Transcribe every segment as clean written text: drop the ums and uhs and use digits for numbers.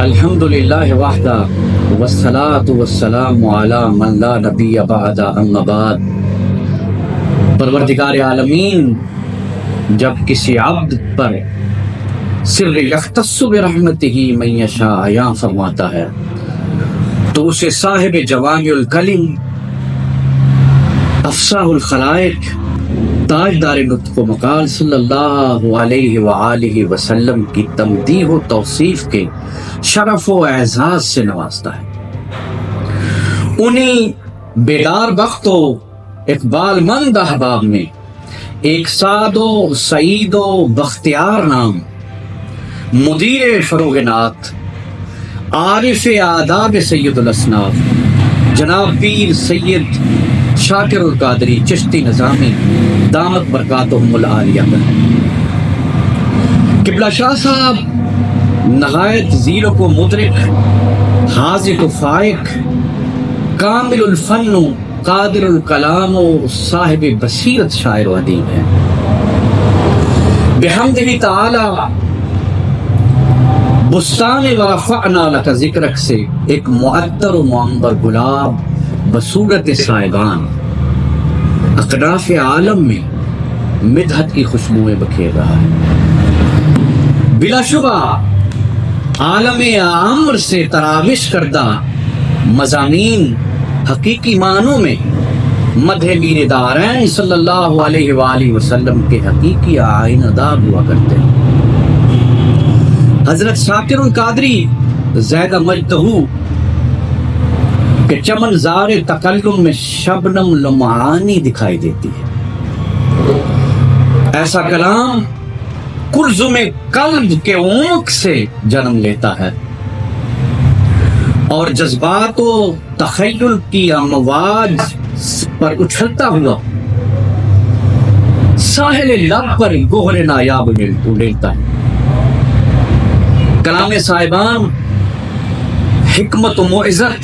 الحمد للہ وحدہ والصلاة والسلام علی من لا نبی بعد اما بعد۔ پروردگار عالمین جب کسی عبد پر سر یختص برحمتہ من یشاء عیاں فرماتا ہے تو اسے صاحب جوامع الکلم، افصاح الخلائق، تاجدار نطق و مقال صلی اللہ علیہ وآلہ وسلم کی تمدیح و توصیف کے شرف و اعزاز سے نوازتا ہے۔ انہیں بیدار بخت و اقبال مند احباب میں ایک سعد و سعید و بختیار نام، مدیر فروغ نعت، عارف آداب سید الاصناف جناب پیر سید شاکر القادری چشتی نظامی دامت برکاتہم العالیہ پر قبلہ شاہ صاحب نہایت ذیرک و مدرک، حاذق و فائق، کامل الفن و قادر الکلام و صاحب بصیرت شاعر و ادیب ہے۔ بحمدہ تعالی بستان ورفعنا لک ذکرک سے ایک معطر و معمبر گلاب بصورت سائبان اقناف عالم میں مدحت کی خوشبوئیں بکھیر رہا ہے۔ بلا شبہ عالم عامر سے تراوش کردہ مضامین حقیقی معنوں میں مدح میر دارین صلی اللہ علیہ وآلہ وسلم کے حقیقی آئینہ دار ہوا کرتے ہیں۔ حضرت شاکر القادری زیدہ مجدہ کہ چمن زار تکلم میں شبنم لمعانی دکھائی دیتی ہے۔ ایسا کلام کلزم قلب کے عمق سے جنم لیتا ہے اور جذبات و تخیل کی امواج پر اچھلتا ہوا ساحل لب پر گوہر نایاب اڑیلتا ہے۔ کلام صاحبان حکمت و معزت،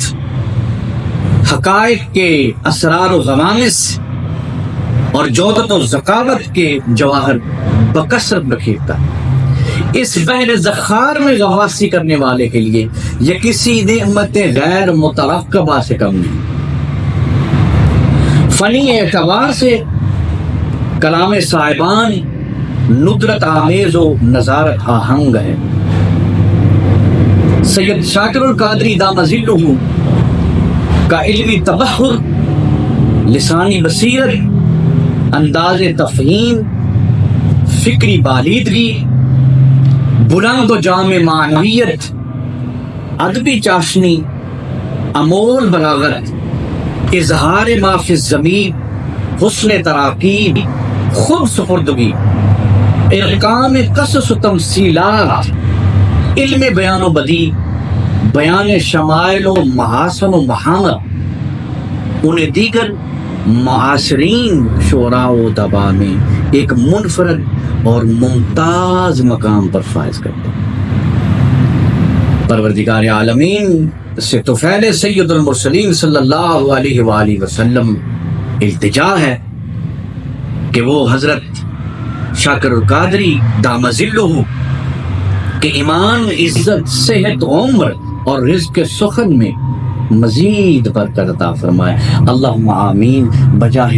حقائق کے اسرار و غوامض اور جودت و ذکاوت کے جواہر بکثرت بکھیرتا ہے۔ اس بحر زخار میں غواصی کرنے والے کے لیے یہ کسی نعمت غیر مترقبہ سے کم نہیں۔ فنی اعتبار سے کلام صاحبان ندرت آمیز و نظارت آہنگ ہے۔ سید شاکر القادری دام ظلہ کا علمی تبحر، لسانی بصیرت، انداز تفہیم، فکری بالیدگی، بلند و جامع معنویت، ادبی چاشنی، امول بلاغت، اظہار ما فی الضمیر، حسن تراکیب، خود سپردگی، ارقام قصص و تمثیلات، علم بیان و بدیع، بیان شمائل و محاسن و محامد انہیں دیگر معاصرین شعراء و ادباء میں ایک منفرد اور ممتاز مقام پر فائز کرتے ہیں۔ پروردگار عالمین سے طفیل سید المرسلین صلی اللہ علیہ وآلہ وسلم التجا ہے کہ وہ حضرت شاکر القادری دام ظلہ کہ ایمان، عزت، صحت، عمر اور رزق سخن میں مزید برکت عطا فرمائے۔ اللہم آمین بجاہ